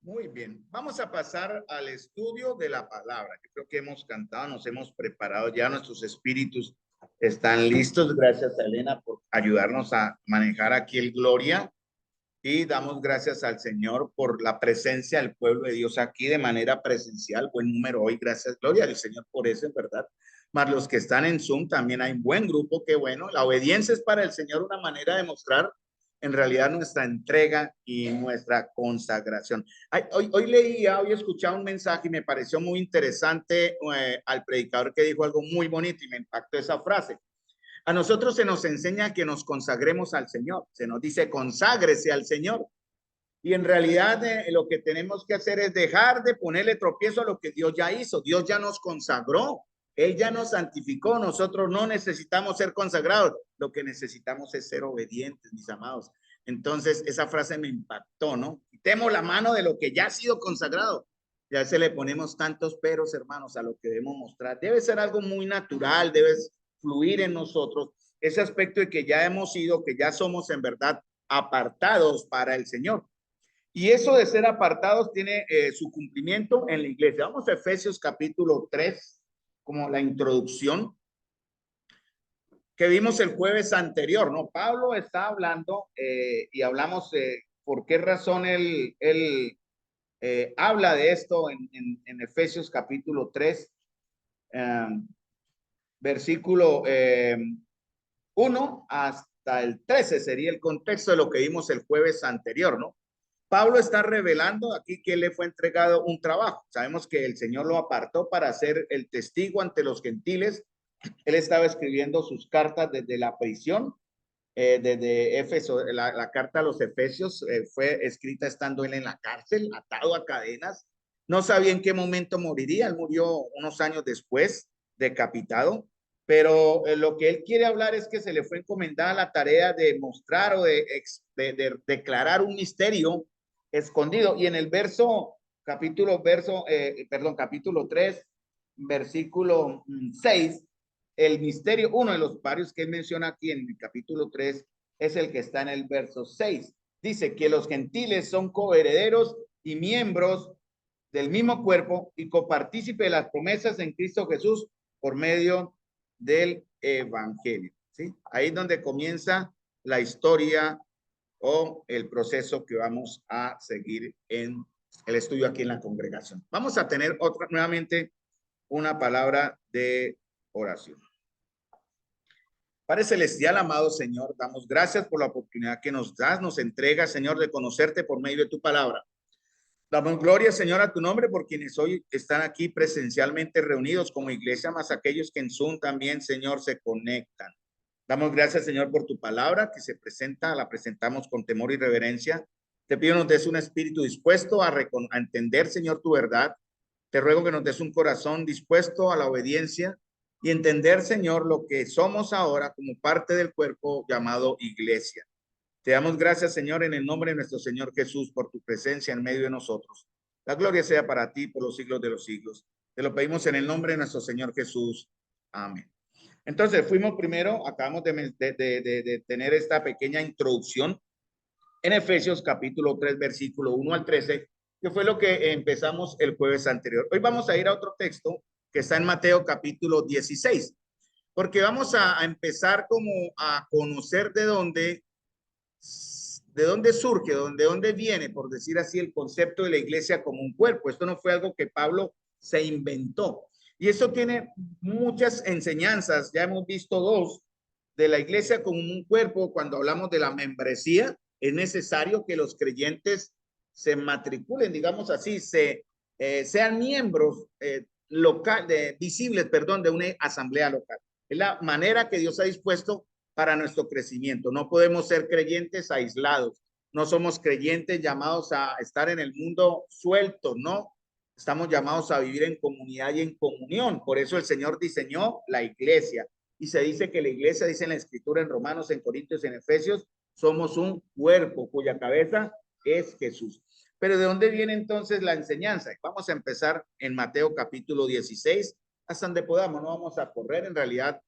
Muy bien, vamos a pasar al estudio de la palabra. Yo creo que hemos cantado, nos hemos preparado ya, nuestros espíritus están listos. Gracias a Elena por ayudarnos a manejar aquí el Gloria y damos gracias al Señor por la presencia del pueblo de Dios aquí de manera presencial. Buen número hoy, gracias, Gloria al Señor por eso, en verdad. Más los que están en Zoom, también hay un buen grupo, qué bueno. La obediencia es para el Señor una manera de mostrar en realidad nuestra entrega y nuestra consagración. Hoy escuchaba un mensaje y me pareció muy interesante al predicador que dijo algo muy bonito y me impactó esa frase. A nosotros se nos enseña que nos consagremos al Señor, se nos dice conságrese al Señor. Y en realidad lo que tenemos que hacer es dejar de ponerle tropiezo a lo que Dios ya hizo. Dios ya nos consagró, Él ya nos santificó. Nosotros no necesitamos ser consagrados. Lo que necesitamos es ser obedientes, mis amados. Entonces, esa frase me impactó, ¿no? Quitemos la mano de lo que ya ha sido consagrado. Ya se le ponemos tantos peros, hermanos, a lo que debemos mostrar. Debe ser algo muy natural, debe fluir en nosotros ese aspecto de que ya hemos sido, que ya somos en verdad apartados para el Señor. Y eso de ser apartados tiene su cumplimiento en la iglesia. Vamos a Efesios capítulo 3, como la introducción que vimos el jueves anterior, ¿no? Pablo está hablando y hablamos por qué razón él habla de esto en Efesios capítulo 3, versículo 1 hasta el 13, sería el contexto de lo que vimos el jueves anterior, ¿no? Pablo está revelando aquí que le fue entregado un trabajo. Sabemos que el Señor lo apartó para ser el testigo ante los gentiles. Él estaba escribiendo sus cartas desde la prisión, desde Éfeso. La carta a los Efesios fue escrita estando él en la cárcel, atado a cadenas. No sabía en qué momento moriría. Él murió unos años después, decapitado. Pero lo que él quiere hablar es que se le fue encomendada la tarea de mostrar o de declarar un misterio escondido. Y en el capítulo 3, versículo 6, el misterio, uno de los varios que él menciona aquí en el capítulo 3, es el que está en el verso 6. Dice que los gentiles son coherederos y miembros del mismo cuerpo y copartícipe de las promesas en Cristo Jesús por medio del evangelio. ¿Sí? Ahí es donde comienza la historia o el proceso que vamos a seguir en el estudio aquí en la congregación. Vamos a tener nuevamente una palabra de oración. Padre Celestial, amado Señor, damos gracias por la oportunidad que nos das, nos entregas, Señor, de conocerte por medio de tu palabra. Damos gloria, Señor, a tu nombre por quienes hoy están aquí presencialmente reunidos como iglesia, más aquellos que en Zoom también, Señor, se conectan. Damos gracias, Señor, por tu palabra que se presenta, la presentamos con temor y reverencia. Te pido nos des un espíritu dispuesto a entender, Señor, tu verdad. Te ruego que nos des un corazón dispuesto a la obediencia y entender, Señor, lo que somos ahora como parte del cuerpo llamado iglesia. Te damos gracias, Señor, en el nombre de nuestro Señor Jesús, por tu presencia en medio de nosotros. La gloria sea para ti por los siglos de los siglos. Te lo pedimos en el nombre de nuestro Señor Jesús. Amén. Entonces, fuimos primero, acabamos de tener esta pequeña introducción en Efesios capítulo 3, versículo 1 al 13, que fue lo que empezamos el jueves anterior. Hoy vamos a ir a otro texto que está en Mateo capítulo 16, porque vamos a empezar como a conocer de dónde surge, de dónde viene, por decir así, el concepto de la iglesia como un cuerpo. Esto no fue algo que Pablo se inventó. Y eso tiene muchas enseñanzas. Ya hemos visto dos de la iglesia como un cuerpo. Cuando hablamos de la membresía, es necesario que los creyentes se matriculen, digamos así, sean miembros visibles, perdón, de una asamblea local. Es la manera que Dios ha dispuesto para nuestro crecimiento. No podemos ser creyentes aislados. No somos creyentes llamados a estar en el mundo suelto, no. Estamos llamados a vivir en comunidad y en comunión. Por eso el Señor diseñó la iglesia. Y se dice que la iglesia, dice en la escritura, en Romanos, en Corintios, en Efesios, somos un cuerpo cuya cabeza es Jesús. Pero ¿de dónde viene entonces la enseñanza? Vamos a empezar en Mateo capítulo 16, hasta donde podamos. No vamos a correr, en realidad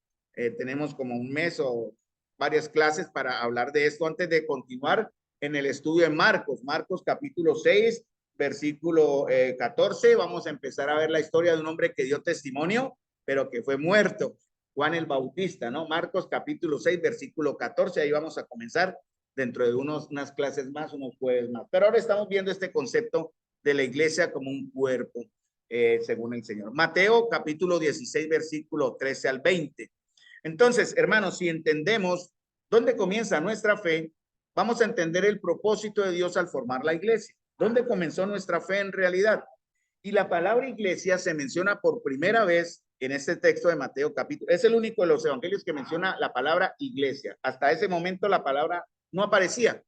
tenemos como un mes o varias clases para hablar de esto antes de continuar en el estudio de Marcos capítulo 6, versículo 14, vamos a empezar a ver la historia de un hombre que dio testimonio, pero que fue muerto, Juan el Bautista, ¿no? Marcos capítulo 6, versículo 14, ahí vamos a comenzar dentro de unas clases más, unos jueves más. Pero ahora estamos viendo este concepto de la iglesia como un cuerpo, según el Señor. Mateo capítulo 16, versículo 13 al 20. Entonces, hermanos, si entendemos dónde comienza nuestra fe, vamos a entender el propósito de Dios al formar la iglesia. ¿Dónde comenzó nuestra fe en realidad? Y la palabra iglesia se menciona por primera vez en este texto de Mateo capítulo. Es el único de los evangelios que menciona la palabra iglesia. Hasta ese momento la palabra no aparecía.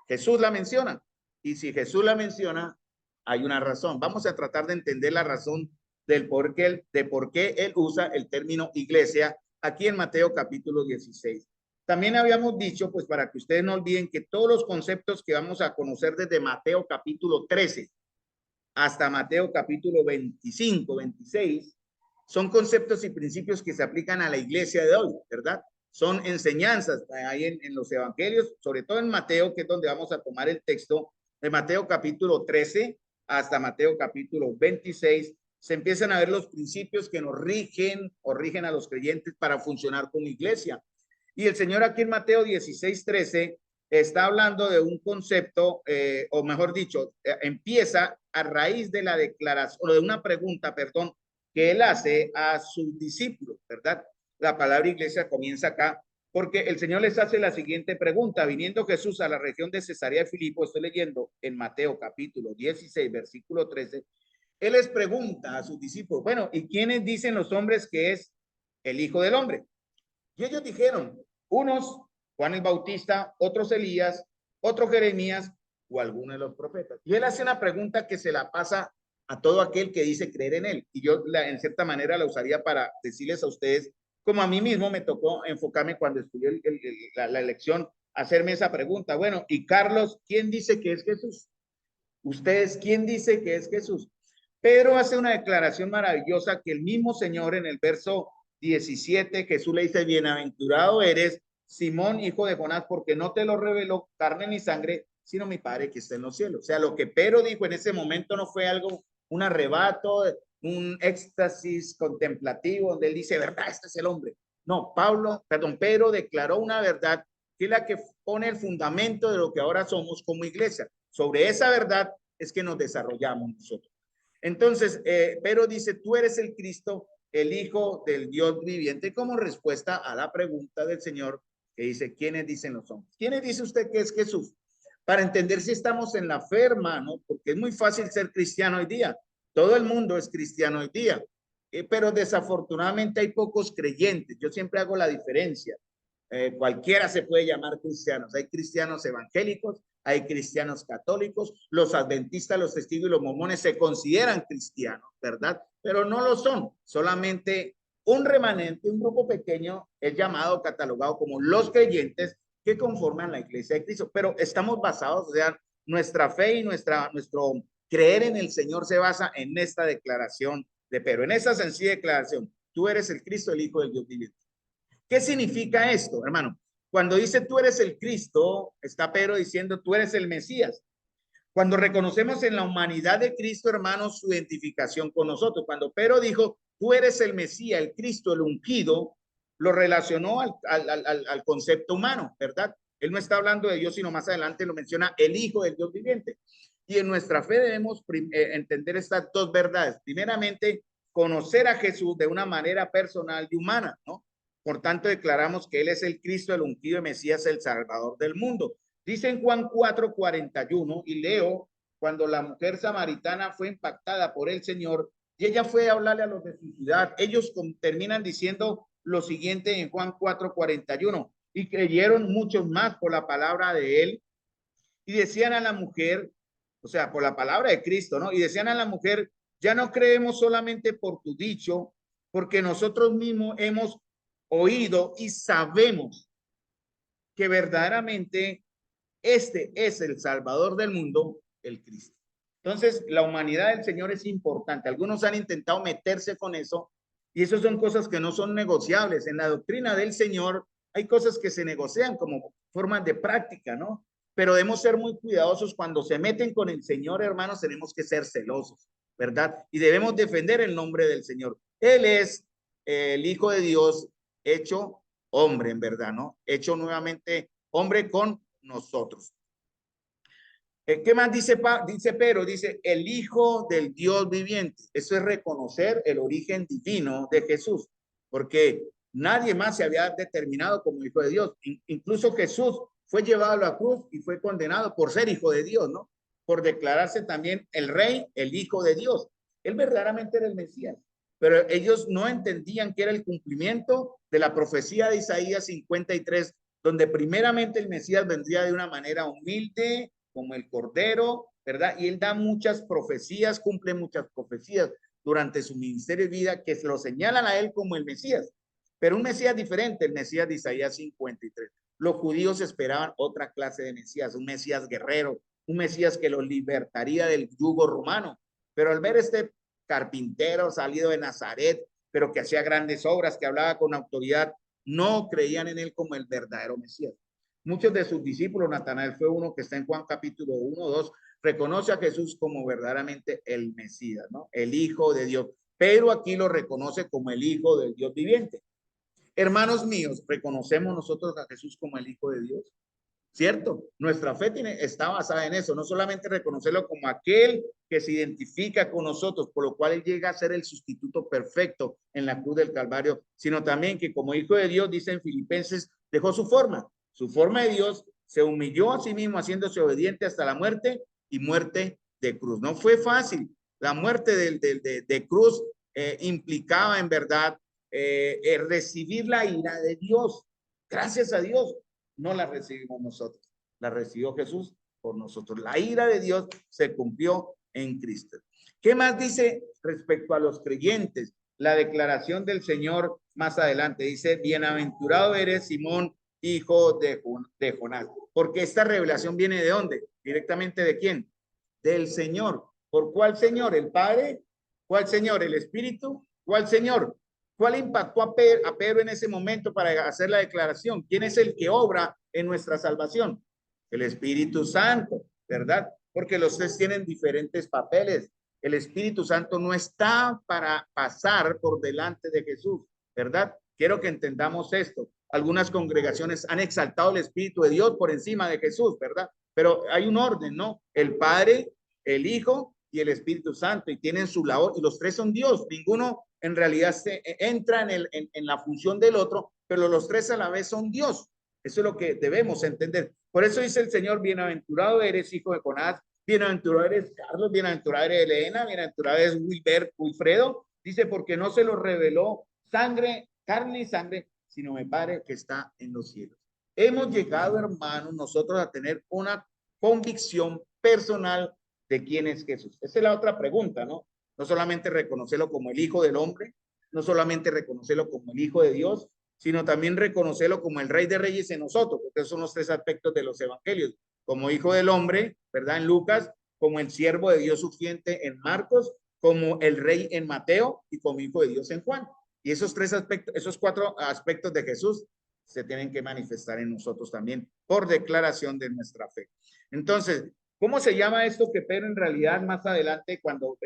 Jesús la menciona. Y si Jesús la menciona, hay una razón. Vamos a tratar de entender la razón de por qué él usa el término iglesia aquí en Mateo capítulo 16. También habíamos dicho, pues para que ustedes no olviden, que todos los conceptos que vamos a conocer desde Mateo capítulo 13 hasta Mateo capítulo 25, 26, son conceptos y principios que se aplican a la iglesia de hoy, ¿verdad? Son enseñanzas ahí en los evangelios, sobre todo en Mateo, que es donde vamos a tomar el texto de Mateo capítulo 13 hasta Mateo capítulo 26. Se empiezan a ver los principios que nos rigen o rigen a los creyentes para funcionar como iglesia. Y el Señor aquí en Mateo 16, 13 está hablando de un concepto, o mejor dicho, empieza a raíz de la declaración, o de una pregunta, perdón, que él hace a sus discípulos, ¿verdad? La palabra iglesia comienza acá, porque el Señor les hace la siguiente pregunta. Viniendo Jesús a la región de Cesarea de Filipo, estoy leyendo en Mateo capítulo 16, versículo 13, él les pregunta a sus discípulos, bueno, ¿y quiénes dicen los hombres que es el Hijo del Hombre? Y ellos dijeron, unos Juan el Bautista, otros Elías, otros Jeremías o alguno de los profetas. Y él hace una pregunta que se la pasa a todo aquel que dice creer en él. Y yo en cierta manera la usaría para decirles a ustedes, como a mí mismo me tocó enfocarme cuando estudié la lección, hacerme esa pregunta. Bueno, y Carlos, ¿quién dice que es Jesús? Ustedes, ¿quién dice que es Jesús? Pedro hace una declaración maravillosa que el mismo Señor en el verso 17, Jesús le dice, bienaventurado eres, Simón, hijo de Jonás, porque no te lo reveló carne ni sangre, sino mi Padre que está en los cielos. O sea, lo que Pedro dijo en ese momento no fue algo, un arrebato, un éxtasis contemplativo, donde él dice, verdad, este es el hombre. No, Pedro declaró una verdad que es la que pone el fundamento de lo que ahora somos como iglesia. Sobre esa verdad es que nos desarrollamos nosotros. Entonces, Pedro dice, tú eres el Cristo, el Hijo del Dios viviente, como respuesta a la pregunta del Señor que dice, ¿quiénes dicen los hombres? ¿Quiénes dice usted que es Jesús? Para entender si estamos en la fe, hermano, porque es muy fácil ser cristiano hoy día. Todo el mundo es cristiano hoy día, pero desafortunadamente hay pocos creyentes. Yo siempre hago la diferencia. Cualquiera se puede llamar cristianos. Hay cristianos evangélicos, hay cristianos católicos, los adventistas, los testigos y los mormones se consideran cristianos, ¿verdad? Pero no lo son. Solamente un remanente, un grupo pequeño es llamado, catalogado como los creyentes que conforman la iglesia de Cristo. Pero estamos basados, o sea, nuestra fe y nuestro creer en el Señor se basa en esta declaración de Pedro, en esa sencilla declaración. Tú eres el Cristo, el Hijo del Dios viviente. ¿Qué significa esto, hermano? Cuando dice tú eres el Cristo, está Pedro diciendo tú eres el Mesías. Cuando reconocemos en la humanidad de Cristo, hermanos, su identificación con nosotros. Cuando Pedro dijo tú eres el Mesías, el Cristo, el ungido, lo relacionó al concepto humano, ¿verdad? Él no está hablando de Dios, sino más adelante lo menciona el Hijo del Dios viviente. Y en nuestra fe debemos entender estas dos verdades. Primeramente, conocer a Jesús de una manera personal y humana, ¿no? Por tanto, declaramos que Él es el Cristo, el ungido de Mesías, el Salvador del mundo. Dice en Juan 4:41, y leo, cuando la mujer samaritana fue impactada por el Señor, y ella fue a hablarle a los de su ciudad, ellos terminan diciendo lo siguiente en Juan 4:41, y creyeron muchos más por la palabra de Él, y decían a la mujer, o sea, por la palabra de Cristo, ¿no? Y decían a la mujer, ya no creemos solamente por tu dicho, porque nosotros mismos hemos oído y sabemos que verdaderamente este es el Salvador del mundo, el Cristo. Entonces, la humanidad del Señor es importante. Algunos han intentado meterse con eso y eso son cosas que no son negociables. En la doctrina del Señor hay cosas que se negocian como formas de práctica, ¿no? pero debemos ser muy cuidadosos cuando se meten con el Señor, hermanos, tenemos que ser celosos, ¿verdad? Y debemos defender el nombre del Señor. Él es el Hijo de Dios hecho hombre, en verdad, ¿no? Hecho nuevamente hombre con nosotros. ¿Qué más dice Pedro? Dice el Hijo del Dios viviente. Eso es reconocer el origen divino de Jesús, porque nadie más se había determinado como Hijo de Dios. Incluso Jesús fue llevado a la cruz y fue condenado por ser Hijo de Dios, ¿no? Por declararse también el Rey, el Hijo de Dios. Él verdaderamente era el Mesías, pero ellos no entendían que era el cumplimiento de la profecía de Isaías 53, donde primeramente el Mesías vendría de una manera humilde, como el Cordero, ¿verdad? Y él da muchas profecías, cumple muchas profecías durante su ministerio y vida que se lo señalan a él como el Mesías, pero un Mesías diferente, el Mesías de Isaías 53. Los judíos esperaban otra clase de Mesías, un Mesías guerrero, un Mesías que los libertaría del yugo romano, pero al ver este carpintero salido de Nazaret, pero que hacía grandes obras, que hablaba con autoridad, no creían en él como el verdadero Mesías. Muchos de sus discípulos, Natanael fue uno que está en Juan capítulo 1, 2, reconoce a Jesús como verdaderamente el Mesías, ¿no? El Hijo de Dios. Pero aquí lo reconoce como el Hijo del Dios viviente. Hermanos míos, reconocemos nosotros a Jesús como el Hijo de Dios, ¿cierto? Nuestra fe está basada en eso, no solamente reconocerlo como aquel que se identifica con nosotros, por lo cual él llega a ser el sustituto perfecto en la cruz del Calvario, sino también que como Hijo de Dios, dice en Filipenses, dejó su forma de Dios, se humilló a sí mismo haciéndose obediente hasta la muerte y muerte de cruz. No fue fácil. La muerte de cruz implicaba en verdad recibir la ira de Dios. Gracias a Dios no la recibimos nosotros, la recibió Jesús por nosotros. La ira de Dios se cumplió en Cristo. ¿Qué más dice respecto a los creyentes? La declaración del Señor más adelante dice, bienaventurado eres Simón, hijo de Jonás. Porque esta revelación viene de dónde? Directamente de quién? Del Señor. ¿Por cuál Señor? ¿El Padre? ¿Cuál Señor? ¿El Espíritu? ¿Cuál Señor? ¿Cuál impactó a Pedro en ese momento para hacer la declaración? ¿Quién es el que obra en nuestra salvación? El Espíritu Santo, ¿verdad? Porque los tres tienen diferentes papeles. El Espíritu Santo no está para pasar por delante de Jesús, ¿verdad? Quiero que entendamos esto. Algunas congregaciones han exaltado el Espíritu de Dios por encima de Jesús, ¿verdad? Pero hay un orden, ¿no? El Padre, el Hijo y el Espíritu Santo, y tienen su labor, y los tres son Dios. Ninguno en realidad se entra en la función del otro, pero los tres a la vez son Dios. Eso es lo que debemos entender. Por eso dice el Señor, bienaventurado eres, hijo de Jonás, bienaventurado eres Carlos, bienaventurado eres Elena, bienaventurado eres Wilfredo. Dice, porque no se lo reveló sangre, carne y sangre, sino mi Padre que está en los cielos. Hemos llegado, hermanos, nosotros a tener una convicción personal de quién es Jesús. Esa es la otra pregunta, ¿no? No solamente reconocerlo como el Hijo del Hombre, no solamente reconocerlo como el Hijo de Dios, sino también reconocerlo como el Rey de Reyes en nosotros, porque esos son los tres aspectos de los evangelios, como Hijo del Hombre, ¿verdad? En Lucas, como el siervo de Dios sufriente en Marcos, como el Rey en Mateo y como Hijo de Dios en Juan. Y esos tres aspectos, esos cuatro aspectos de Jesús se tienen que manifestar en nosotros también por declaración de nuestra fe. Entonces, ¿cómo se llama esto que Pedro en realidad más adelante cuando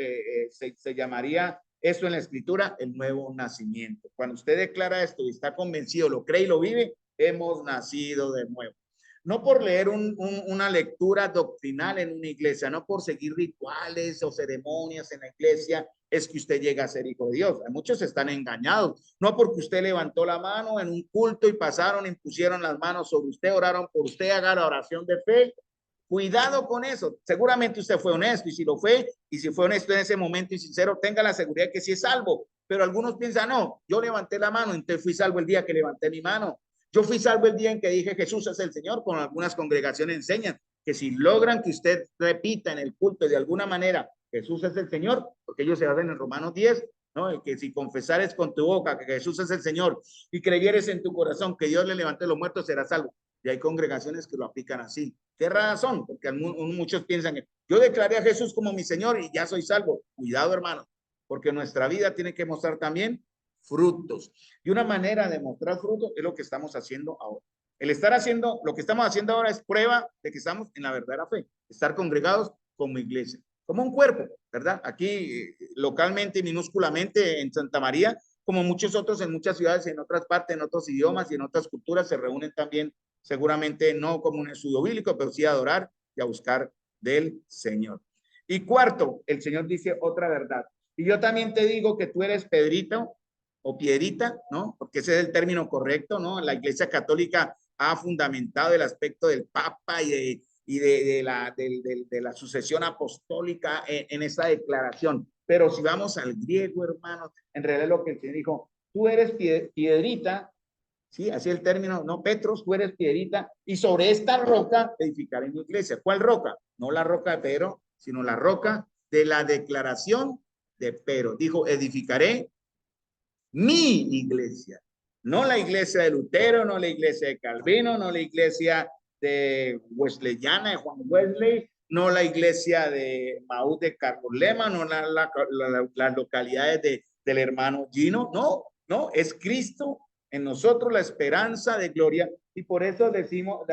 se llamaría eso en la escritura? El nuevo nacimiento. Cuando usted declara esto y está convencido, lo cree y lo vive, hemos nacido de nuevo. No por leer una lectura doctrinal en una iglesia, no por seguir rituales o ceremonias en la iglesia, es que usted llega a ser hijo de Dios. Muchos están engañados, no porque usted levantó la mano en un culto y pasaron, impusieron las manos sobre usted, oraron por usted, haga la oración de fe. Cuidado con eso. Seguramente usted fue honesto y si lo fue, y si fue honesto en ese momento y sincero, tenga la seguridad de que sí es salvo. Pero algunos piensan, no, yo levanté la mano, entonces fui salvo el día que levanté mi mano. Yo fui salvo el día en que dije Jesús es el Señor. Con algunas congregaciones enseñan que si logran que usted repita en el culto de alguna manera Jesús es el Señor, porque ellos se basan en Romanos 10, ¿no? Que si confesares con tu boca que Jesús es el Señor y creyeres en tu corazón que Dios le levantó de los muertos, serás salvo. Y hay congregaciones que lo aplican así. ¿Qué razón? Porque muchos piensan que yo declaré a Jesús como mi Señor y ya soy salvo. Cuidado, hermano, porque nuestra vida tiene que mostrar también frutos. Y una manera de mostrar frutos es lo que estamos haciendo ahora. El estar haciendo, lo que estamos haciendo ahora es prueba de que estamos en la verdadera fe, estar congregados como iglesia, como un cuerpo, ¿verdad? Aquí localmente, minúsculamente en Santa María, como muchos otros en muchas ciudades, en otras partes, en otros idiomas y en otras culturas, se reúnen también, seguramente no como un estudio bíblico, pero sí a adorar y a buscar del Señor. Y cuarto, el Señor dice otra verdad. Y yo también te digo que tú eres Pedrito o Piedrita, ¿no? Porque ese es el término correcto, ¿no? La Iglesia Católica ha fundamentado el aspecto del Papa de la sucesión apostólica en esa declaración. Pero si vamos al griego, hermano, en realidad lo que el Señor dijo, tú eres piedrita, sí, así el término, no, Petros, tú eres piedrita, y sobre esta roca edificaré mi iglesia. ¿Cuál roca? No la roca de Pedro, sino la roca de la declaración de Pedro. Dijo, edificaré mi iglesia, no la iglesia de Lutero, no la iglesia de Calvino, no la iglesia de Wesleyana, de Juan Wesley, no la iglesia de Maús de Carlos Lema, no las localidades del hermano Gino, no, es Cristo en nosotros la esperanza de gloria, y por eso decimos,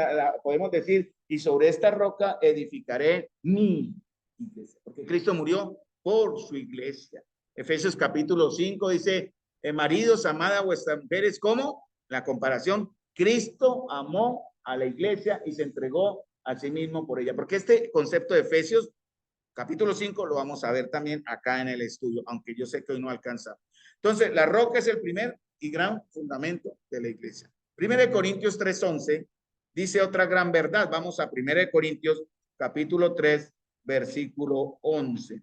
podemos decir, y sobre esta roca edificaré mi iglesia, porque Cristo murió por su iglesia. Efesios capítulo 5 dice, maridos, amad a vuestras mujeres, como la comparación, Cristo amó a la iglesia y se entregó a sí mismo por ella. Porque este concepto de Efesios, capítulo 5, lo vamos a ver también acá en el estudio, aunque yo sé que hoy no alcanza. Entonces, la roca es el primer y gran fundamento de la iglesia. 1 Corintios 3:11 dice otra gran verdad. Vamos a 1 Corintios capítulo 3, versículo 11.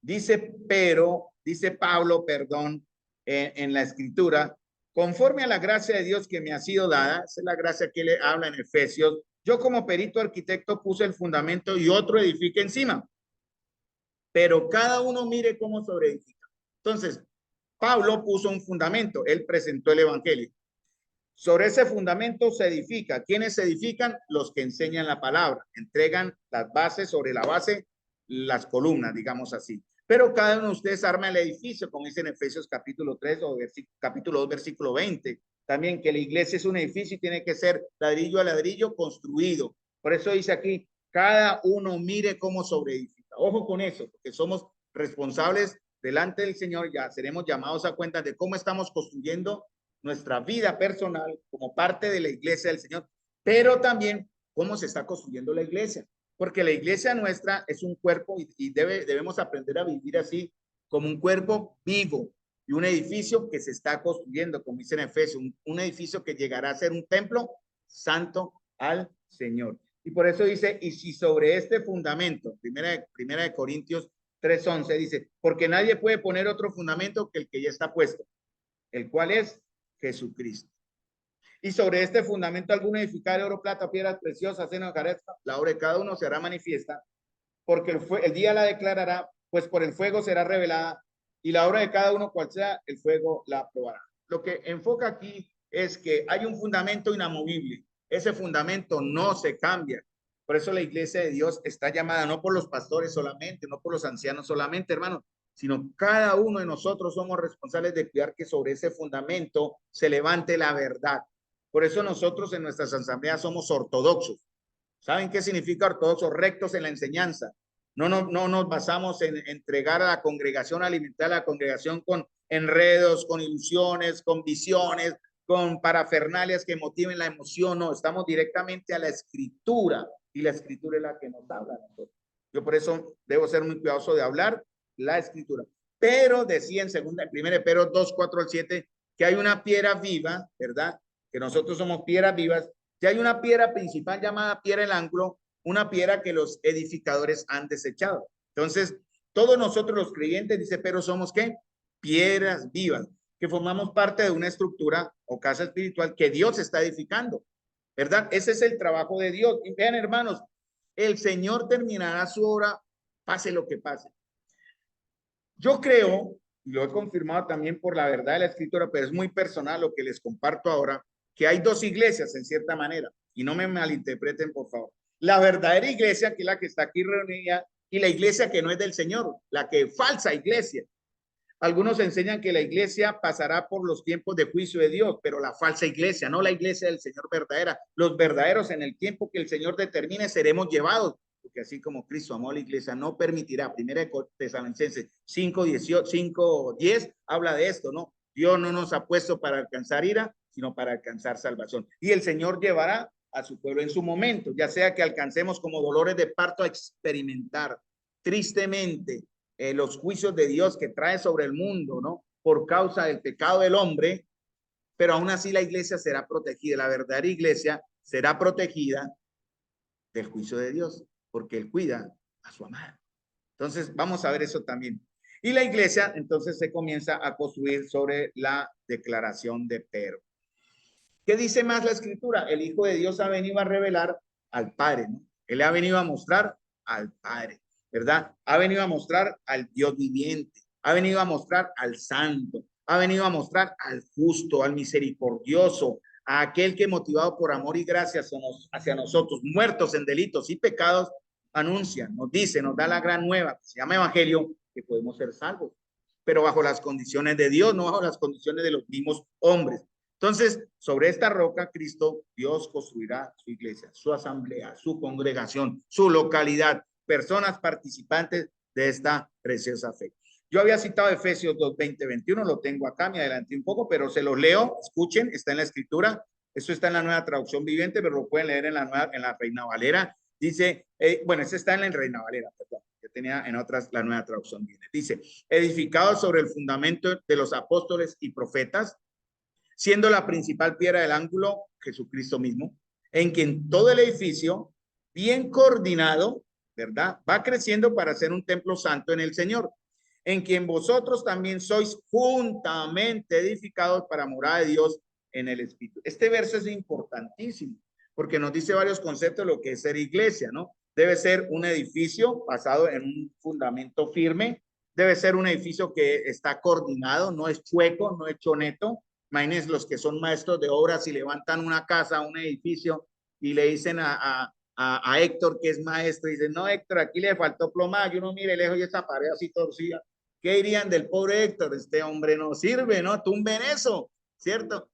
Dice Pablo, perdón, en la escritura, conforme a la gracia de Dios que me ha sido dada, esa es la gracia que le habla en Efesios, yo como perito arquitecto puse el fundamento y otro edifica encima, pero cada uno mire cómo sobreedifica. Entonces, Pablo puso un fundamento, él presentó el evangelio. Sobre ese fundamento se edifica. ¿Quiénes se edifican? Los que enseñan la palabra, entregan las bases, sobre la base, las columnas, digamos así. Pero cada uno de ustedes arma el edificio, como dice en Efesios capítulo 3 o capítulo 2, versículo 20. También que la iglesia es un edificio y tiene que ser ladrillo a ladrillo construido. Por eso dice aquí, cada uno mire cómo sobreedifica. Ojo con eso, porque somos responsables delante del Señor, ya seremos llamados a cuenta de cómo estamos construyendo nuestra vida personal como parte de la iglesia del Señor, pero también cómo se está construyendo la iglesia, porque la iglesia nuestra es un cuerpo y debemos aprender a vivir así, como un cuerpo vivo y un edificio que se está construyendo, como dice en Efesios, un edificio que llegará a ser un templo santo al Señor. Y por eso dice, y si sobre este fundamento, primera de Corintios 3:11 dice, porque nadie puede poner otro fundamento que el que ya está puesto, el cual es Jesucristo. Y sobre este fundamento alguno edificar oro, plata, piedras preciosas, seno, jarezca, la obra de cada uno será manifiesta, porque el día la declarará, pues por el fuego será revelada, y la obra de cada uno, cual sea, el fuego la probará. Lo que enfoca aquí es que hay un fundamento inamovible. Ese fundamento no se cambia. Por eso la iglesia de Dios está llamada no por los pastores solamente, no por los ancianos solamente, hermano, sino cada uno de nosotros somos responsables de cuidar que sobre ese fundamento se levante la verdad. Por eso nosotros en nuestras asambleas somos ortodoxos. ¿Saben qué significa ortodoxos? Rectos en la enseñanza. No nos basamos en entregar a la congregación, alimentar a la congregación con enredos, con ilusiones, con visiones, con parafernalias que motiven la emoción. No, estamos directamente a la escritura y la escritura es la que nos habla a nosotros. Yo por eso debo ser muy cuidadoso de hablar la escritura. Pero decía en primera Pedro 2, 4 al 7, que hay una piedra viva, ¿verdad? Que nosotros somos piedras vivas, que hay una piedra principal llamada piedra del ángulo, una piedra que los edificadores han desechado. Entonces, todos nosotros los creyentes, dice Pedro, somos ¿qué? Piedras vivas, que formamos parte de una estructura o casa espiritual que Dios está edificando, ¿verdad? Ese es el trabajo de Dios. Y vean, hermanos, el Señor terminará su obra, pase lo que pase. Yo creo, y lo he confirmado también por la verdad de la escritura, pero es muy personal lo que les comparto ahora, que hay dos iglesias en cierta manera, y no me malinterpreten, por favor. La verdadera iglesia, que es la que está aquí reunida, y la iglesia que no es del Señor, la que falsa iglesia. Algunos enseñan que la iglesia pasará por los tiempos de juicio de Dios, pero la falsa iglesia, no la iglesia del Señor verdadera. Los verdaderos, en el tiempo que el Señor determine, seremos llevados, porque así como Cristo amó a la iglesia, no permitirá. Primera de Tesalonicenses 5:10 habla de esto, ¿no? Dios no nos ha puesto para alcanzar ira, sino para alcanzar salvación. Y el Señor llevará a su pueblo en su momento, ya sea que alcancemos como dolores de parto a experimentar tristemente los juicios de Dios que trae sobre el mundo, ¿no? Por causa del pecado del hombre, pero aún así la iglesia será protegida, la verdadera iglesia será protegida del juicio de Dios, porque Él cuida a su amada. Entonces, vamos a ver eso también. Y la iglesia, entonces, se comienza a construir sobre la declaración de Pedro. ¿Qué dice más la escritura? El Hijo de Dios ha venido a revelar al Padre, ¿no? Él ha venido a mostrar al Padre, ¿verdad? Ha venido a mostrar al Dios viviente, ha venido a mostrar al Santo, ha venido a mostrar al justo, al misericordioso, a aquel que motivado por amor y gracia hacia nosotros, muertos en delitos y pecados, anuncia, nos dice, nos da la gran nueva, que se llama Evangelio, que podemos ser salvos, pero bajo las condiciones de Dios, no bajo las condiciones de los mismos hombres. Entonces, sobre esta roca, Cristo, Dios construirá su iglesia, su asamblea, su congregación, su localidad, personas participantes de esta preciosa fe. Yo había citado Efesios 2, 20, 21, lo tengo acá, me adelanté un poco, pero se los leo, escuchen, está en la escritura, eso está en la Nueva Traducción Viviente, pero lo pueden leer en la Reina Valera. Dice, bueno, ese está en la Reina Valera, perdón, yo tenía en otras la Nueva Traducción Viviente. Dice, edificados sobre el fundamento de los apóstoles y profetas, siendo la principal piedra del ángulo Jesucristo mismo, en quien todo el edificio, bien coordinado, ¿verdad? Va creciendo para ser un templo santo en el Señor, en quien vosotros también sois juntamente edificados para morada de Dios en el Espíritu. Este verso es importantísimo, porque nos dice varios conceptos de lo que es ser iglesia, ¿no? Debe ser un edificio basado en un fundamento firme, debe ser un edificio que está coordinado, no es chueco, no es choneto. Imagínense los que son maestros de obras y levantan una casa, un edificio y le dicen a Héctor, que es maestro, y dicen, no, Héctor, aquí le faltó plomaje, uno mire lejos y esa pared así torcida. ¿Qué dirían del pobre Héctor? Este hombre no sirve, ¿no? Tumben eso, ¿cierto?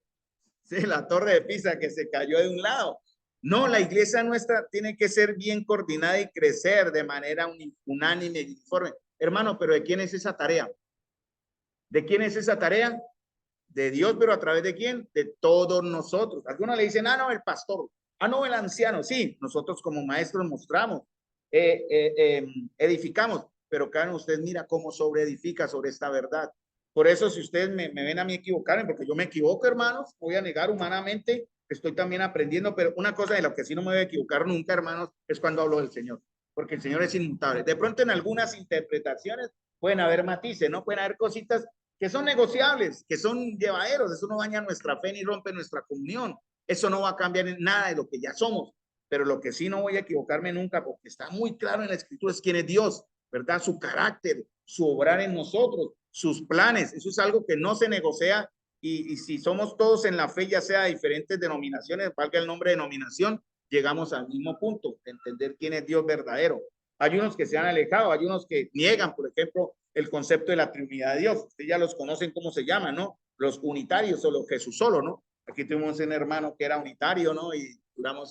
Sí, la torre de Pisa que se cayó de un lado. No, la iglesia nuestra tiene que ser bien coordinada y crecer de manera unánime y uniforme. Hermano, pero ¿de quién es esa tarea? ¿De quién es esa tarea? De Dios, pero ¿a través de quién? De todos nosotros. Algunos le dicen, ah, no, el pastor, ah, no, el anciano. Sí, nosotros como maestros mostramos, edificamos, pero cada uno de ustedes mira cómo sobreedifica sobre esta verdad. Por eso, si ustedes me ven a mí equivocarme, porque yo me equivoco, hermanos, voy a negar humanamente, estoy también aprendiendo, pero una cosa de la que sí no me voy a equivocar nunca, hermanos, es cuando hablo del Señor, porque el Señor es inmutable. De pronto en algunas interpretaciones pueden haber matices, ¿no? Pueden haber cositas que son negociables, que son llevaderos, eso no daña nuestra fe ni rompe nuestra comunión, eso no va a cambiar en nada de lo que ya somos, pero lo que sí no voy a equivocarme nunca, porque está muy claro en la escritura, es quién es Dios, ¿verdad? Su carácter, su obrar en nosotros, sus planes, eso es algo que no se negocia, y si somos todos en la fe, ya sea diferentes denominaciones, valga el nombre de denominación, llegamos al mismo punto, de entender quién es Dios verdadero. Hay unos que se han alejado, hay unos que niegan, por ejemplo, el concepto de la Trinidad de Dios. Ustedes ya los conocen, ¿cómo se llaman, no? Los unitarios o los Jesús solo, ¿no? Aquí tuvimos un hermano que era unitario, ¿no? Y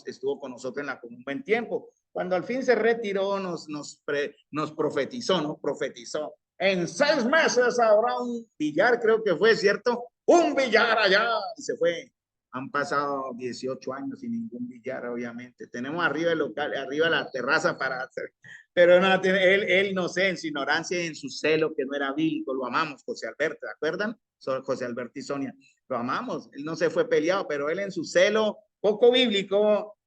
estuvo con nosotros en la un buen tiempo. Cuando al fin se retiró, nos profetizó, ¿no? Profetizó. En 6 meses habrá un billar, creo que fue, ¿cierto? Un billar allá. Y se fue. Han pasado 18 años sin ningún billar, obviamente. Tenemos arriba el local, arriba la terraza para hacer. Pero no, él no sé, en su ignorancia y en su celo, que no era bíblico, lo amamos, José Alberto, ¿te acuerdan? José Alberto y Sonia, lo amamos. Él no se fue peleado, pero él en su celo poco bíblico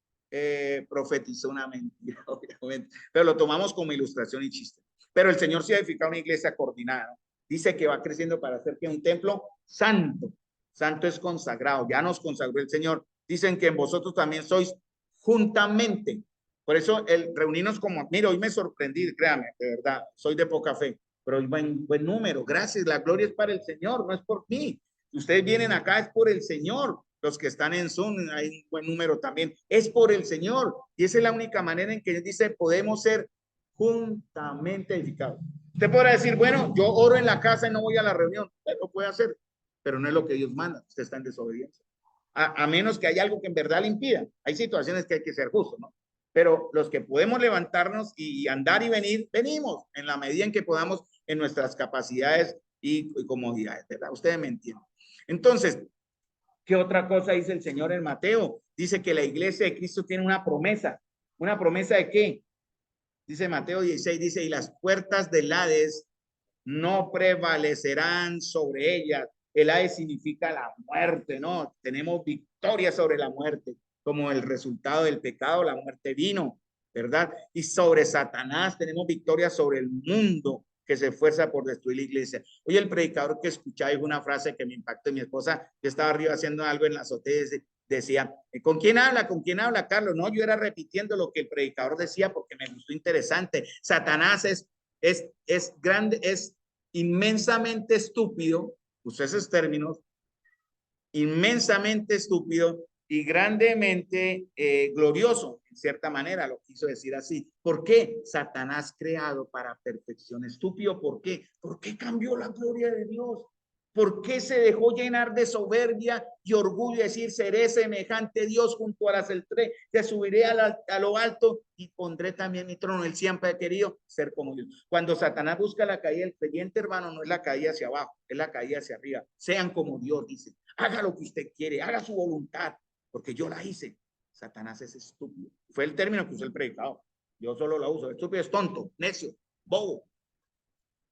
profetizó una mentira, obviamente. Pero lo tomamos como ilustración y chiste. Pero el Señor sí ha edificado una iglesia coordinada, ¿no? Dice que va creciendo para hacer que un templo santo. Santo es consagrado, ya nos consagró el Señor. Dicen que en vosotros también sois juntamente. Por eso el reunirnos como, mira, hoy me sorprendí, créame, de verdad, soy de poca fe, pero hoy buen número, gracias, la gloria es para el Señor, no es por mí. Ustedes vienen acá, es por el Señor. Los que están en Zoom, hay un buen número también, es por el Señor. Y esa es la única manera en que dice, podemos ser juntamente edificados. Usted podrá decir, bueno, yo oro en la casa y no voy a la reunión. Usted lo puede hacer, pero no es lo que Dios manda. Usted está en desobediencia. A menos que haya algo que en verdad le impida. Hay situaciones que hay que ser justos, ¿no? Pero los que podemos levantarnos y andar y venir, venimos en la medida en que podamos en nuestras capacidades y comodidades, ¿verdad? Ustedes me entienden. Entonces, ¿qué otra cosa dice el Señor en Mateo? Dice que la iglesia de Cristo tiene una promesa. ¿Una promesa de qué? Dice Mateo 16, dice, y las puertas del Hades no prevalecerán sobre ellas. El Hades significa la muerte, ¿no? Tenemos victoria sobre la muerte, como el resultado del pecado, la muerte vino, ¿verdad? Y sobre Satanás tenemos victoria sobre el mundo que se esfuerza por destruir la iglesia. Hoy el predicador que escuchaba dijo una frase que me impactó. Mi esposa, yo estaba arriba haciendo algo en la azotea, decía, ¿con quién habla? ¿Con quién habla, Carlos? No, yo era repitiendo lo que el predicador decía porque me gustó interesante. Satanás es grande, es inmensamente estúpido, usé esos términos, inmensamente estúpido y grandemente glorioso, en cierta manera, lo quiso decir así. ¿Por qué? Satanás creado para perfección. Estúpido, ¿por qué? ¿Por qué cambió la gloria de Dios? ¿Por qué se dejó llenar de soberbia y orgullo? Decir, seré semejante a Dios junto a las estrellas, te subiré a lo alto y pondré también mi trono. Él siempre ha querido ser como Dios. Cuando Satanás busca la caída del creyente, hermano, no es la caída hacia abajo, es la caída hacia arriba. Sean como Dios, dice. Haga lo que usted quiere, haga su voluntad, porque yo la hice. Satanás es estúpido. Fue el término que usó el predicador. Yo solo lo uso. Estúpido es tonto, necio, bobo.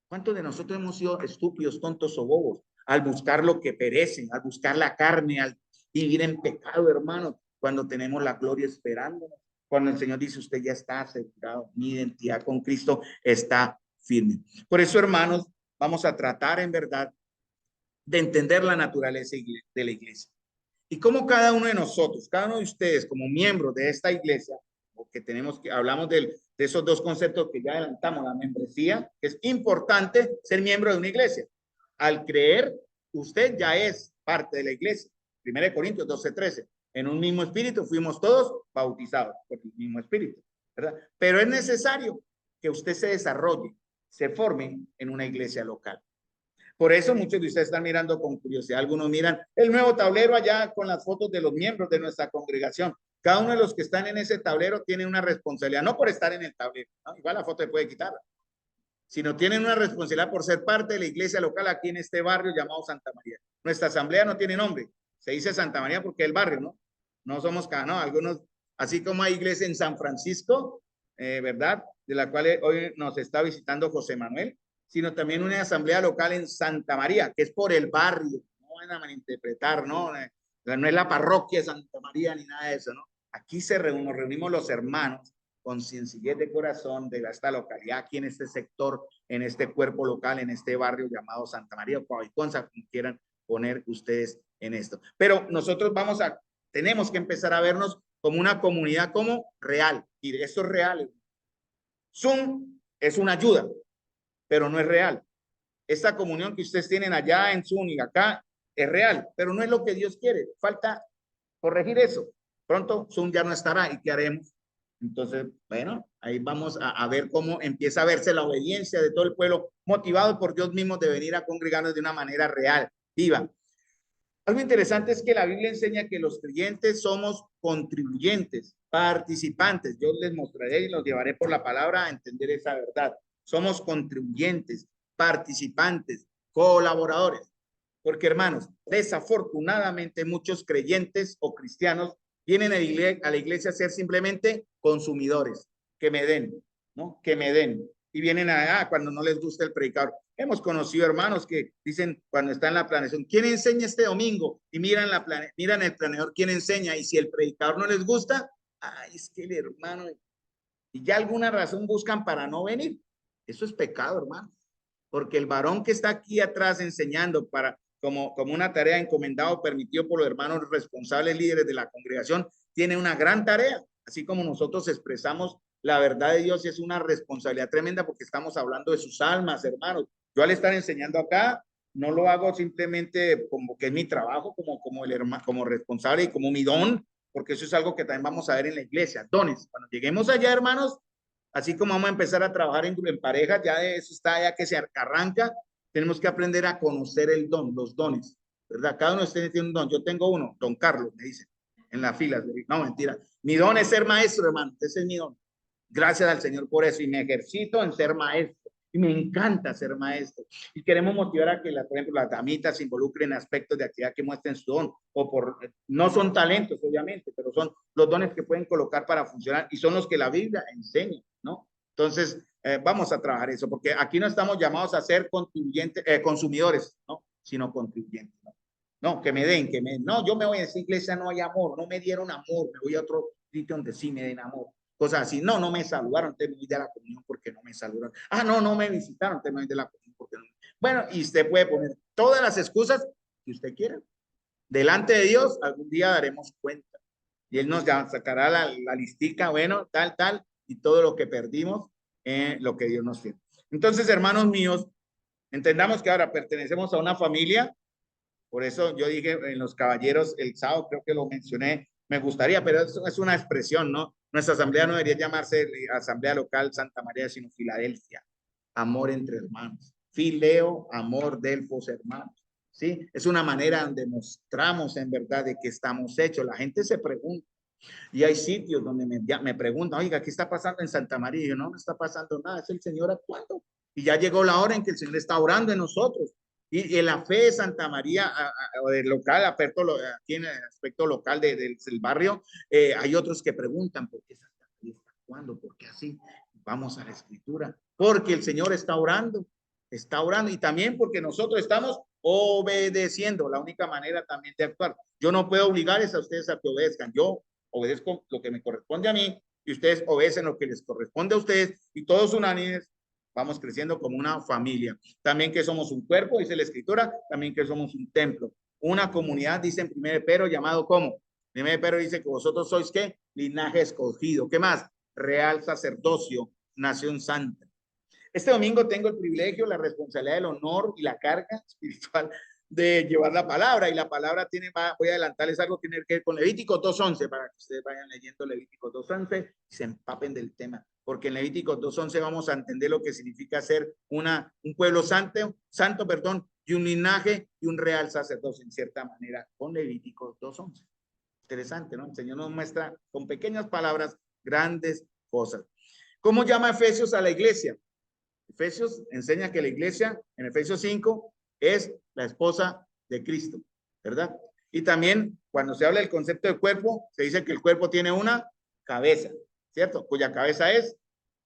¿Cuántos de nosotros hemos sido estúpidos, tontos o bobos al buscar lo que perece, al buscar la carne, al vivir en pecado, hermano, cuando tenemos la gloria esperándonos? Cuando el Señor dice, usted ya está asegurado, mi identidad con Cristo está firme. Por eso, hermanos, vamos a tratar en verdad de entender la naturaleza de la iglesia. Y cómo cada uno de nosotros, cada uno de ustedes como miembros de esta iglesia, porque tenemos que, hablamos de esos dos conceptos que ya adelantamos, la membresía, que es importante ser miembro de una iglesia. Al creer, usted ya es parte de la iglesia. 1 Corintios 12:13. En un mismo espíritu fuimos todos bautizados por el mismo espíritu, ¿verdad? Pero es necesario que usted se desarrolle, se forme en una iglesia local. Por eso muchos de ustedes están mirando con curiosidad. Algunos miran el nuevo tablero allá con las fotos de los miembros de nuestra congregación. Cada uno de los que están en ese tablero tiene una responsabilidad, no por estar en el tablero, ¿no? Igual la foto se puede quitar, sino tienen una responsabilidad por ser parte de la iglesia local aquí en este barrio llamado Santa María. Nuestra asamblea no tiene nombre, se dice Santa María porque es el barrio, ¿no? No somos cada, no, algunos, así como hay iglesia en San Francisco, ¿verdad? De la cual hoy nos está visitando José Manuel, sino también una asamblea local en Santa María, que es por el barrio, no van a malinterpretar, ¿no? No es la parroquia de Santa María ni nada de eso, ¿no? Aquí nos reunimos los hermanos con sencillez de corazón de esta localidad, aquí en este sector, en este cuerpo local, en este barrio llamado Santa María o Coaviconza, como quieran poner ustedes en esto. Pero nosotros tenemos que empezar a vernos como una comunidad como real, y eso es real. Zoom es una ayuda, pero no es real. Esta comunión que ustedes tienen allá en Zoom y acá es real, pero no es lo que Dios quiere. Falta corregir eso. Pronto Zoom ya no estará y ¿qué haremos? Entonces, bueno, ahí vamos a ver cómo empieza a verse la obediencia de todo el pueblo, motivado por Dios mismo de venir a congregarnos de una manera real, viva. Algo interesante es que la Biblia enseña que los creyentes somos contribuyentes, participantes. Yo les mostraré y los llevaré por la palabra a entender esa verdad. Somos contribuyentes, participantes, colaboradores. Porque, hermanos, desafortunadamente muchos creyentes o cristianos vienen a la iglesia a ser simplemente consumidores, que me den, ¿no? Que me den. Y vienen cuando no les gusta el predicador. Hemos conocido hermanos que dicen cuando está en la planeación, ¿quién enseña este domingo? Y miran el planeador, ¿quién enseña? Y si el predicador no les gusta, ay, es que el hermano, y ya alguna razón buscan para no venir. Eso es pecado, hermano. Porque el varón que está aquí atrás enseñando como una tarea encomendado, permitido por los hermanos responsables líderes de la congregación, tiene una gran tarea, así como nosotros expresamos la verdad de Dios, y es una responsabilidad tremenda porque estamos hablando de sus almas, hermanos. Yo al estar enseñando acá, no lo hago simplemente como que es mi trabajo, como responsable y como mi don, porque eso es algo que también vamos a ver en la iglesia, dones. Cuando lleguemos allá, hermanos, Así como vamos a empezar a trabajar en pareja, ya de eso está, ya que se arranca, tenemos que aprender a conocer el don, los dones, ¿verdad? Cada uno de ustedes tiene un don. Yo tengo uno, don Carlos, me dice, en la fila. No, mentira. Mi don es ser maestro, hermano. Ese es mi don. Gracias al Señor por eso. Y me ejercito en ser maestro. Y me encanta ser maestro. Y queremos motivar a que, por ejemplo, las damitas se involucren en aspectos de actividad que muestren su don. No son talentos, obviamente, pero son los dones que pueden colocar para funcionar y son los que la Biblia enseña, ¿no? Entonces, vamos a trabajar eso, porque aquí no estamos llamados a ser consumidores, ¿no? Sino contribuyentes, ¿no? No, que me den, no, yo me voy a esa iglesia, no hay amor, no me dieron amor, me voy a otro sitio donde sí me den amor. Cosas así, no, no me saludaron, entonces me voy de la comunión porque no me saludaron. Ah, no, no me visitaron, entonces me voy de la comunión porque no. Bueno, y usted puede poner todas las excusas que usted quiera. Delante de Dios, algún día daremos cuenta. Y Él nos sacará la listica, bueno, tal, y todo lo que perdimos, lo que Dios nos dio. Entonces, hermanos míos, entendamos que ahora pertenecemos a una familia. Por eso yo dije en los caballeros el sábado, creo que lo mencioné, me gustaría, pero eso es una expresión, ¿no? Nuestra asamblea no debería llamarse Asamblea Local Santa María, sino Filadelfia. Amor entre hermanos. Fileo, amor, delfos, hermanos. ¿Sí? Es una manera donde mostramos en verdad de que estamos hechos. La gente se pregunta. Y hay sitios donde me preguntan, oiga, ¿qué está pasando en Santa María? Y yo, no está pasando nada, es el Señor actuando. Y ya llegó la hora en que el Señor está orando en nosotros. Y en la fe de Santa María, o del local, aquí en el aspecto local del barrio, hay otros que preguntan, ¿por qué Santa María está actuando? ¿Por qué así? Vamos a la Escritura. Porque el Señor está orando, y también porque nosotros estamos obedeciendo, la única manera también de actuar. Yo no puedo obligarles a ustedes a que obedezcan, yo obedezco lo que me corresponde a mí y ustedes obedecen lo que les corresponde a ustedes y todos unánimes vamos creciendo como una familia. También que somos un cuerpo, dice la Escritura, también que somos un templo. Una comunidad, dice en 1 Pedro, llamado ¿cómo? 1 Pedro dice que vosotros sois ¿qué? Linaje escogido. ¿Qué más? Real sacerdocio, nación santa. Este domingo tengo el privilegio, la responsabilidad, el honor y la carga espiritual de llevar la palabra, y la palabra voy a adelantarles algo que tiene que ver con Levítico 2:11, para que ustedes vayan leyendo Levítico 2:11 y se empapen del tema, porque en Levítico 2:11 vamos a entender lo que significa ser un pueblo santo, y un linaje y un real sacerdocio, en cierta manera, con Levítico 2:11. Interesante, ¿no? El Señor nos muestra con pequeñas palabras grandes cosas. ¿Cómo llama Efesios a la iglesia? Efesios enseña que la iglesia, en Efesios 5, es la esposa de Cristo, ¿verdad? Y también cuando se habla del concepto de cuerpo, se dice que el cuerpo tiene una cabeza, ¿cierto? Cuya cabeza es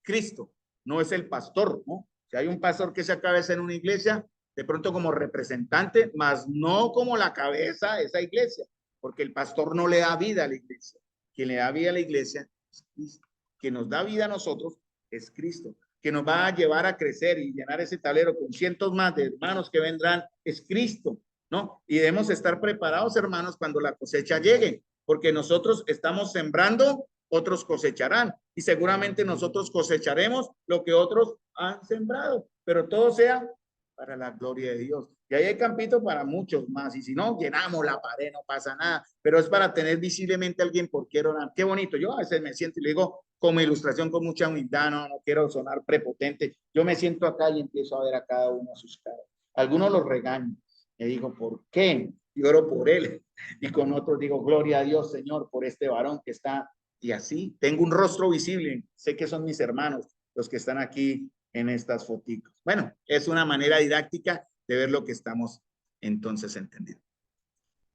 Cristo, no es el pastor, ¿no? Si hay un pastor que sea cabeza en una iglesia, de pronto como representante, mas no como la cabeza de esa iglesia, porque el pastor no le da vida a la iglesia. Quien le da vida a la iglesia es Cristo. Quien nos da vida a nosotros es Cristo. Que nos va a llevar a crecer y llenar ese tablero con cientos más de hermanos que vendrán, es Cristo, ¿no? Y debemos estar preparados, hermanos, cuando la cosecha llegue, porque nosotros estamos sembrando, otros cosecharán, y seguramente nosotros cosecharemos lo que otros han sembrado, pero todo sea para la gloria de Dios. Y ahí hay campito para muchos más, y si no, llenamos la pared, no pasa nada, pero es para tener visiblemente a alguien por qué orar. Qué bonito, yo a veces me siento y le digo, como ilustración con mucha humildad, no quiero sonar prepotente, yo me siento acá y empiezo a ver a cada uno a sus caras. Algunos los regaño, le digo, ¿por qué? Y oro por él, y con otros digo, gloria a Dios, Señor, por este varón que está, y así, tengo un rostro visible, sé que son mis hermanos los que están aquí en estas fotitos. Bueno, es una manera didáctica de ver lo que estamos entonces entendiendo.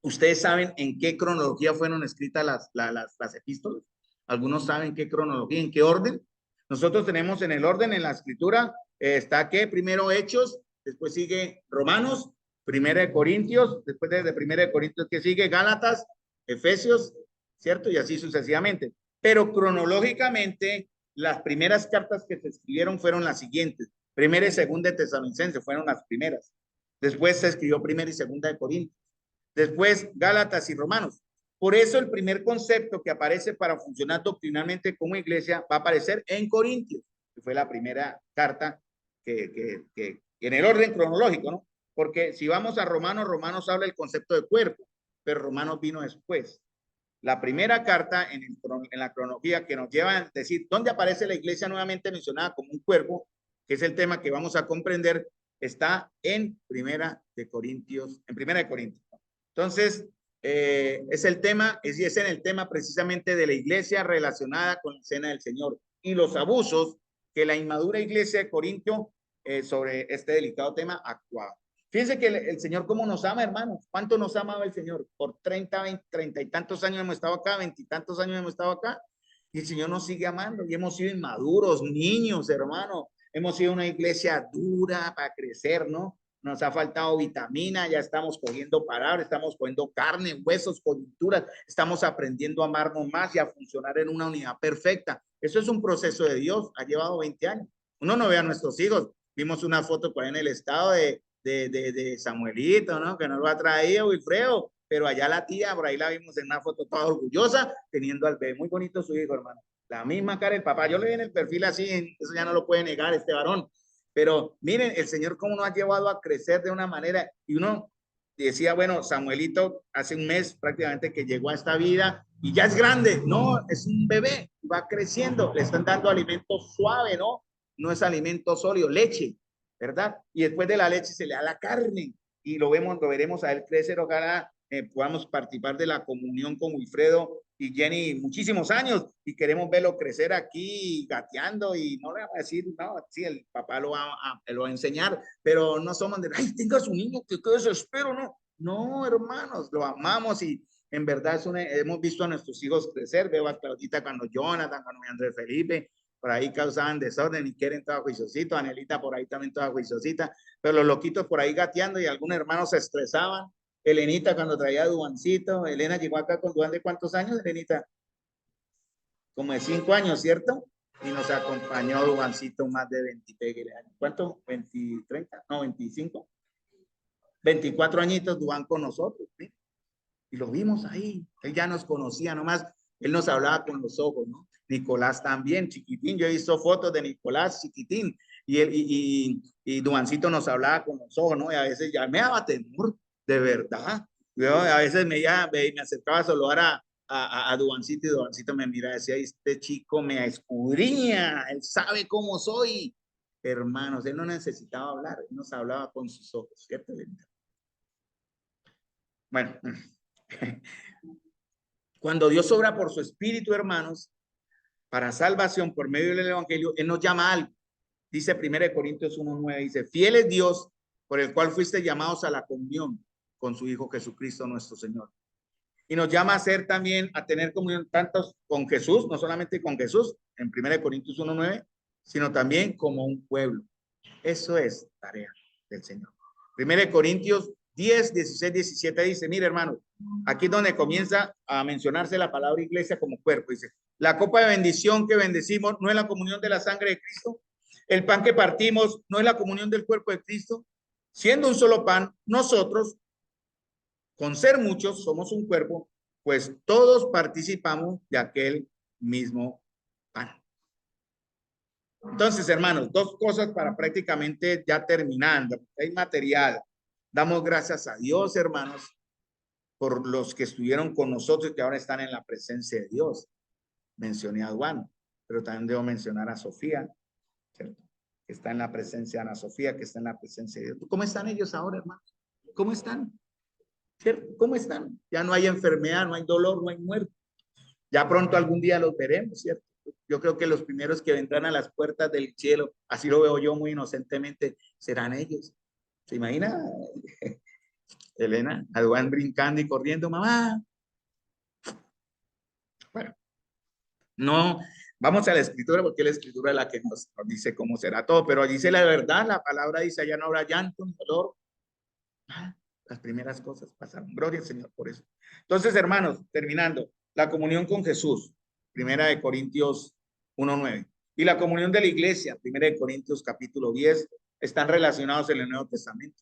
¿Ustedes saben en qué cronología fueron escritas las epístolas? ¿Algunos saben qué cronología, en qué orden? Nosotros tenemos en el orden, en la escritura, está que primero Hechos, después sigue Romanos, Primera de Corintios, después de Primera de Corintios que sigue Gálatas, Efesios, ¿cierto? Y así sucesivamente. Pero cronológicamente, las primeras cartas que se escribieron fueron las siguientes. Primera y Segunda de Tesalonicenses fueron las primeras. Después se escribió Primera y Segunda de Corintios. Después Gálatas y Romanos. Por eso el primer concepto que aparece para funcionar doctrinalmente como iglesia va a aparecer en Corintios, que fue la primera carta que en el orden cronológico, ¿no? Porque si vamos a Romanos, Romanos habla del concepto de cuerpo, pero Romanos vino después. la primera carta en la cronología que nos lleva a decir dónde aparece la iglesia nuevamente mencionada como un cuerpo, que es el tema que vamos a comprender, está en Primera de Corintios. Entonces, es el tema, es en el tema precisamente de la iglesia relacionada con la cena del Señor y los abusos que la inmadura iglesia de Corintio sobre este delicado tema actuaba. Fíjense que el Señor cómo nos ama, hermanos. ¿Cuánto nos ha amado el Señor? Por 30, 20, 30 y tantos años hemos estado acá, 20 y tantos años hemos estado acá. Y el Señor nos sigue amando y hemos sido inmaduros, niños, hermano. Hemos sido una iglesia dura para crecer, ¿no? Nos ha faltado vitamina, ya estamos cogiendo palabras, estamos cogiendo carne, huesos, coyunturas, estamos aprendiendo a amarnos más y a funcionar en una unidad perfecta. Eso es un proceso de Dios, ha llevado 20 años. Uno no ve a nuestros hijos. Vimos una foto por ahí en el estado de Samuelito, ¿no? Que nos lo ha traído Wilfredo, pero allá la tía, por ahí la vimos en una foto toda orgullosa, teniendo al bebé, muy bonito su hijo, hermano. La misma cara del papá, yo le vi en el perfil así, eso ya no lo puede negar este varón, pero miren, el Señor cómo nos ha llevado a crecer de una manera, y uno decía, bueno, Samuelito hace un mes prácticamente que llegó a esta vida, y ya es grande, no, es un bebé, va creciendo, le están dando alimento suave, ¿no? No es alimento sólido, leche, ¿verdad? Y después de la leche se le da la carne y lo veremos a él crecer. Ojalá podamos participar de la comunión con Wilfredo y Jenny muchísimos años y queremos verlo crecer aquí gateando y no le va a decir, no, sí, el papá lo va a enseñar, pero no somos de, ay, tenga su niño, que desespero, no. No, hermanos, lo amamos y en verdad hemos visto a nuestros hijos crecer. Veo a Claudita cuando Jonathan, cuando Andrés Felipe, por ahí causaban desorden y quieren toda juiciosito, Anelita por ahí también toda juiciosita, pero los loquitos por ahí gateando y algunos hermanos se estresaban. Elenita cuando traía a Duancito, Elena llegó acá con Duan de ¿cuántos años, Elenita? Como de 5 años, ¿cierto? Y nos acompañó Duancito más de 20 años. ¿Cuánto? ¿20, 30? No, 25. 24 añitos Duan con nosotros, ¿sí? Y lo vimos ahí, él ya nos conocía nomás, él nos hablaba con los ojos, ¿no? Nicolás también, chiquitín, yo he visto fotos de Nicolás chiquitín, y Duancito nos hablaba con los ojos, ¿no? Y a veces ya me daba temor, de verdad. Yo a veces me acercaba a saludar a Duancito y Duancito me mira y decía, este chico me escudriña, él sabe cómo soy. Hermanos, él no necesitaba hablar, él nos hablaba con sus ojos, ¿cierto? Bueno, cuando Dios obra por su espíritu, hermanos, para salvación por medio del evangelio, él nos llama a algo. Dice 1 Corintios 1:9, dice, fiel es Dios por el cual fuiste llamados a la comunión con su Hijo Jesucristo nuestro Señor. Y nos llama a ser también, a tener comunión tantos con Jesús, no solamente con Jesús, en 1 Corintios 1:9, sino también como un pueblo. Eso es tarea del Señor. 1 Corintios 10, 16, 17 dice, mire hermano, aquí es donde comienza a mencionarse la palabra iglesia como cuerpo. Dice, la copa de bendición que bendecimos no es la comunión de la sangre de Cristo. El pan que partimos no es la comunión del cuerpo de Cristo. Siendo un solo pan, nosotros, con ser muchos, somos un cuerpo, pues todos participamos de aquel mismo pan. Entonces, hermanos, dos cosas para prácticamente ya terminando. Hay material. Damos gracias a Dios, hermanos, por los que estuvieron con nosotros y que ahora están en la presencia de Dios. Mencioné a Juan, pero también debo mencionar a Sofía, ¿cierto? Que está en la presencia de Ana Sofía, que está en la presencia de Dios. ¿Cómo están ellos ahora, hermanos? ¿Cómo están? ¿Cierto? ¿Cómo están? Ya no hay enfermedad, no hay dolor, no hay muerte. Ya pronto algún día los veremos, ¿cierto? Yo creo que los primeros que vendrán a las puertas del cielo, así lo veo yo muy inocentemente, serán ellos. ¿Se imagina? Elena, van brincando y corriendo, mamá. Bueno, no, vamos a la escritura porque la escritura es la que nos dice cómo será todo, pero dice la verdad, la palabra dice, allá no habrá llanto ni dolor. Las primeras cosas pasaron. Gloria al Señor por eso. Entonces, hermanos, terminando, la comunión con Jesús, 1 Corintios 1:9, y la comunión de la iglesia, 1 Corintios capítulo 10, están relacionados en el Nuevo Testamento.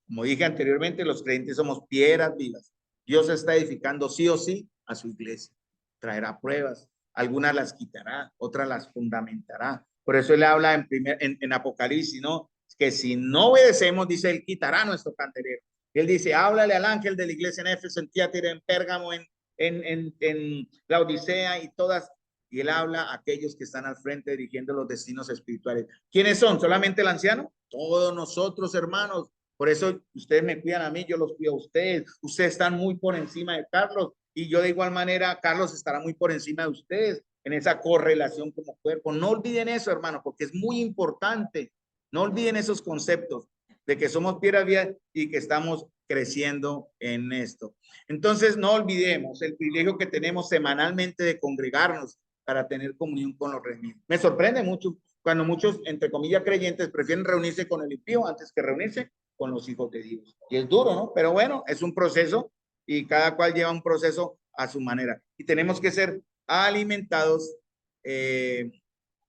Como dije anteriormente, los creyentes somos piedras vivas. Dios está edificando sí o sí a su iglesia. Traerá pruebas, algunas las quitará, otras las fundamentará. Por eso él habla en Apocalipsis, ¿no? Que si no obedecemos, dice, él quitará nuestro candelero. Él dice, háblale al ángel de la iglesia en Éfeso, en Tiatira, en Pérgamo, en en la Odisea y todas. Y él habla a aquellos que están al frente dirigiendo los destinos espirituales. ¿Quiénes son? ¿Solamente el anciano? Todos nosotros, hermanos. Por eso ustedes me cuidan a mí, yo los cuido a ustedes. Ustedes están muy por encima de Carlos y yo de igual manera, Carlos estará muy por encima de ustedes en esa correlación como cuerpo. No olviden eso, hermano, porque es muy importante. No olviden esos conceptos de que somos piedra viva y que estamos creciendo en esto. Entonces, no olvidemos el privilegio que tenemos semanalmente de congregarnos para tener comunión con los redimidos. Me sorprende mucho cuando muchos, entre comillas, creyentes prefieren reunirse con el impío antes que reunirse con los hijos de Dios. Y es duro, ¿no? Pero bueno, es un proceso y cada cual lleva un proceso a su manera. Y tenemos que ser alimentados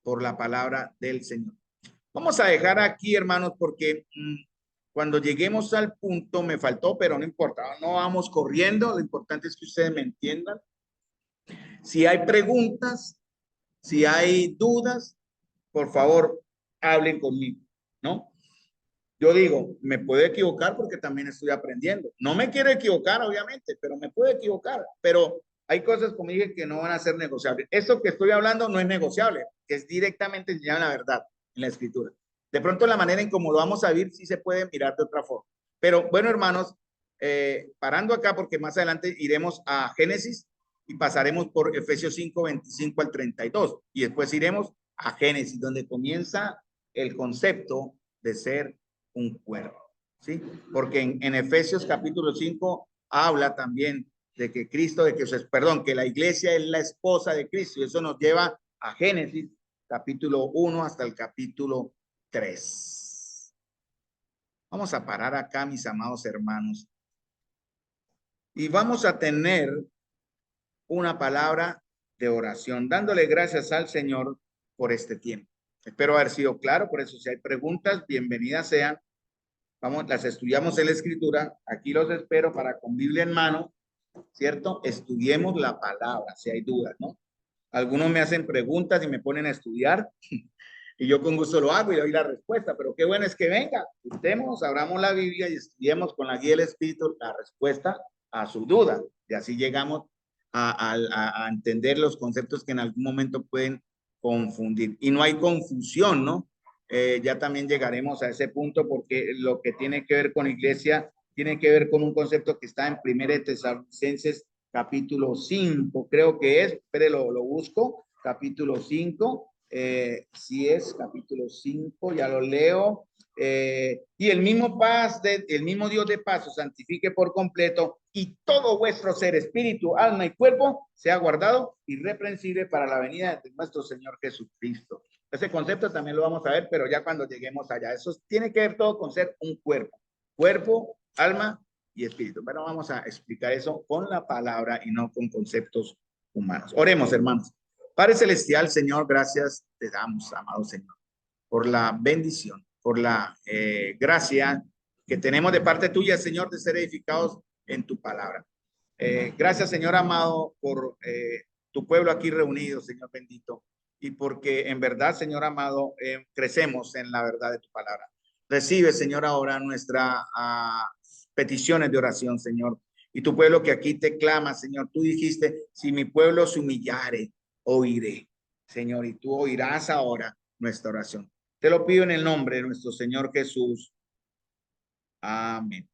por la palabra del Señor. Vamos a dejar aquí, hermanos, porque cuando lleguemos al punto me faltó, pero no importa, no vamos corriendo, lo importante es que ustedes me entiendan. Si hay preguntas, si hay dudas, por favor, hablen conmigo, ¿no? Yo digo, me puedo equivocar porque también estoy aprendiendo. No me quiero equivocar, obviamente, pero me puedo equivocar. Pero hay cosas, como dije, que no van a ser negociables. Esto que estoy hablando no es negociable, que es directamente enseñar la verdad en la escritura. De pronto la manera en cómo lo vamos a ver sí se puede mirar de otra forma. Pero bueno, hermanos, parando acá porque más adelante iremos a Génesis y pasaremos por Efesios 5, 25 al 32. Y después iremos a Génesis, donde comienza el concepto de ser un cuerpo, ¿sí? Porque en Efesios capítulo 5 habla también de que Cristo, que la iglesia es la esposa de Cristo, y eso nos lleva a Génesis capítulo 1 hasta el capítulo 3. Vamos a parar acá, mis amados hermanos, y vamos a tener una palabra de oración, dándole gracias al Señor por este tiempo. Espero haber sido claro, por eso si hay preguntas, bienvenidas sean. Vamos, las estudiamos en la escritura. Aquí los espero para con Biblia en mano, ¿cierto? Estudiemos la palabra, si hay dudas, ¿no? Algunos me hacen preguntas y me ponen a estudiar y yo con gusto lo hago y doy la respuesta, pero qué bueno es que venga, estemos, abramos la Biblia y estudiemos con la guía del Espíritu la respuesta a su duda y así llegamos a entender los conceptos que en algún momento pueden confundir. Y no hay confusión, ¿no? Ya también llegaremos a ese punto porque lo que tiene que ver con iglesia tiene que ver con un concepto que está en 1 Tesalonicenses capítulo 5, creo que es, pero lo busco, capítulo 5, si es capítulo 5, ya lo leo. Y el mismo Dios de paz os santifique por completo y todo vuestro ser, espíritu, alma y cuerpo sea guardado irreprensible para la venida de nuestro Señor Jesucristo. Ese concepto también lo vamos a ver, pero ya cuando lleguemos allá. Eso tiene que ver todo con ser un cuerpo, alma y espíritu. Pero vamos a explicar eso con la palabra y no con conceptos humanos. Oremos, hermanos. Padre Celestial, Señor, gracias te damos, amado Señor, por la bendición, por la gracia que tenemos de parte tuya, Señor, de ser edificados en tu palabra. Gracias, Señor amado, por tu pueblo aquí reunido, Señor bendito, y porque en verdad, Señor amado, crecemos en la verdad de tu palabra. Recibe, Señor, ahora nuestras peticiones de oración, Señor, y tu pueblo que aquí te clama, Señor. Tú dijiste, si mi pueblo se humillare, oiré, Señor, y tú oirás ahora nuestra oración. Te lo pido en el nombre de nuestro Señor Jesús. Amén.